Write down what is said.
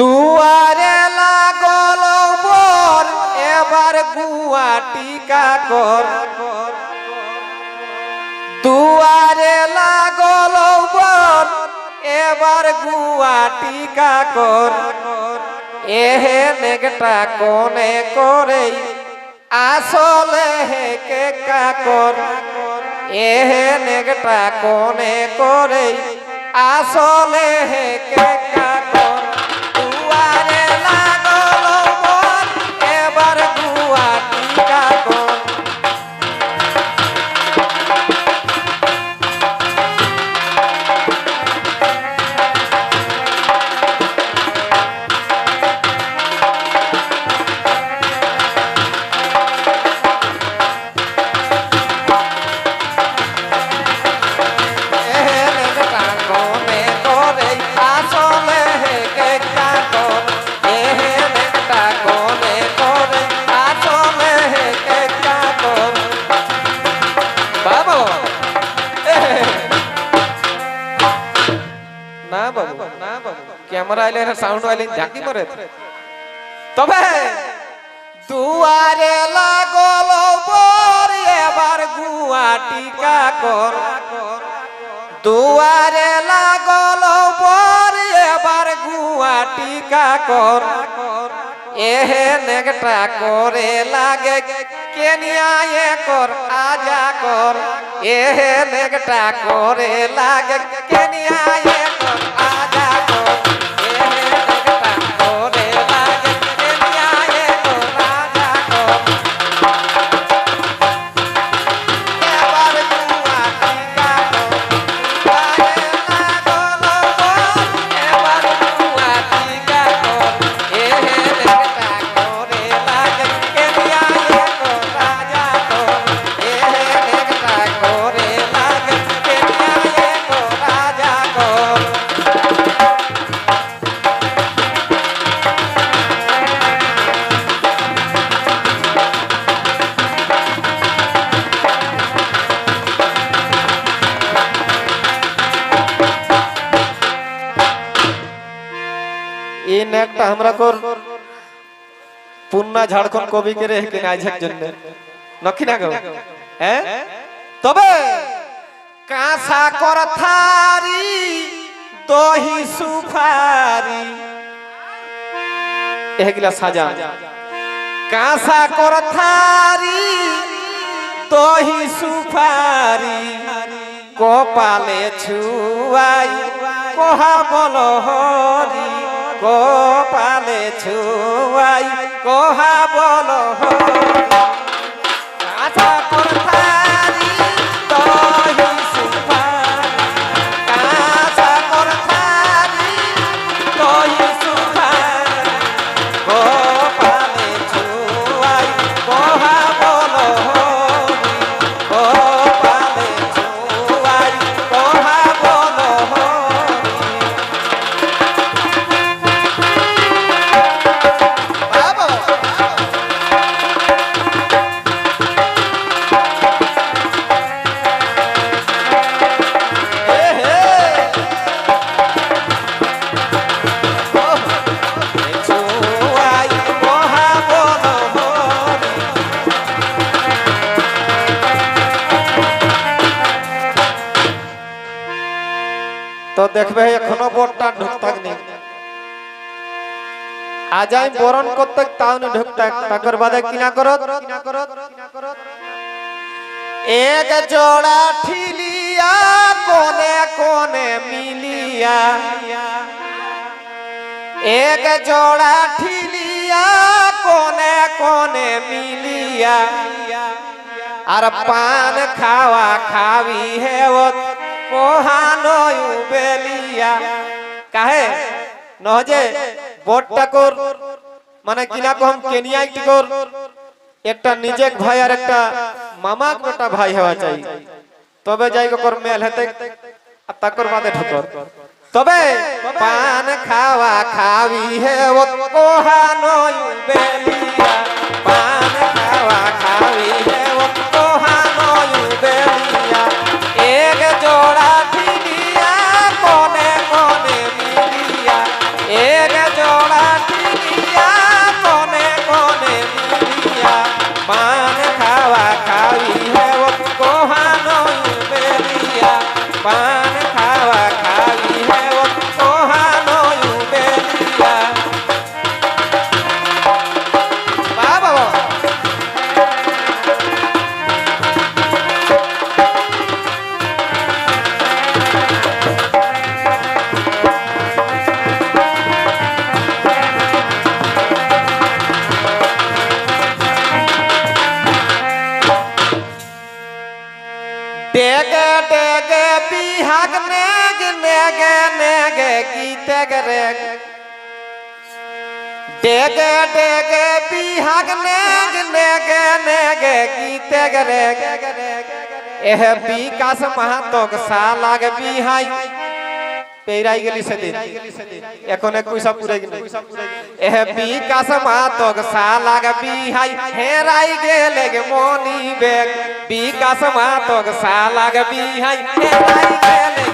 দুয়ারে লাগল বর এবার গুয়া টিকা কর। দুয়ারে লাগল বর এবার গুয়া টিকা কর। এহে নেগটা কোনে করে আসলে হে কে কাকর। এহে নেগটা কোনে করে আসলে হে কে কাকর। দুয়ারে লাগল বর এবার গুয়া টিকা কর। ক্যামেরা আইলে সাউন্ড আইলে ঝাঁকি মারে। তবে দুয়ারে লাগল বর এবার গুয়া টিকা কর। দুয়ারে লাগল বর এবার গুয়া টিকা কর। এহে নেগটা করে লাগে কেনিয়া কর আজা কর। এহে নেগটা করে লাগে কেনিয়া কর আজা কর। একটা আমরা কর পুন্না ঝাড়খণ্ড কবি কে রেখে আজের জন্য নকি না গো। হ্যাঁ তবে কাঁসা কর থারি দহি সুফারি এগুলা সাজা। কাঁসা কর থারি দহি সুফারি কপালে ছুয়াই কহা বল হরি। কপালে ছুয়াই কহা বল হরি। কাঁসা কর থারি দহি সুফারি কাঁসা কর থারি দহি সুফারি কপালে ছুয়াই কহা বল হরি। কপালে ছুয়াই কহা বল হরি। তো দেখবে এখনো বরটা ঢুকতাক নি আজাই বরণ করতে তাও না ঢুকতাক। তাকর বাদে কিনা করত এক জোড়া ঠিলিয়া কোনে কোনে মিলিয়া। এক জোড়া ঠিলিয়া কোনে কোনে মিলিয়া। আর পান খাওয়া খাবি হেওত কোহানো বেলিয়া। কাহে নহজে বড়টা কর মানে কিনা কম কেনিয়া কর একটা নিজে ভাই আর একটা মামা একটা ভাই হওয়া চাই। তবে যাই কর মেল হেতে তাকর বাদে ঢুকর। তবে পান খাওয়া খাবি হেওত কোহানো বেলিয়া। পান খাওয়া খাবি হেওত কোহানো বেলিয়া। এক জোড়া ঠিলিয়া কোনে কোনে মিলিয়া। এক জোড়া বিহাগ নেগে নেগে নেগে গীতে গরে ডেগে ডেগে বিহাগ নেগে নেগে নেগে গীতে গরে এহ বিকাশ মাহাতক সালাগ বিহাই পেরাই গেলি সেদিন এখন পয়সা পুরে গেল এহ বিকাশ মাহাতক সালাগ বিহাই হেরাই গেলে মনি বেগ বিকাশ মাহাতক সালাগ বিহাই হেরাই গেলে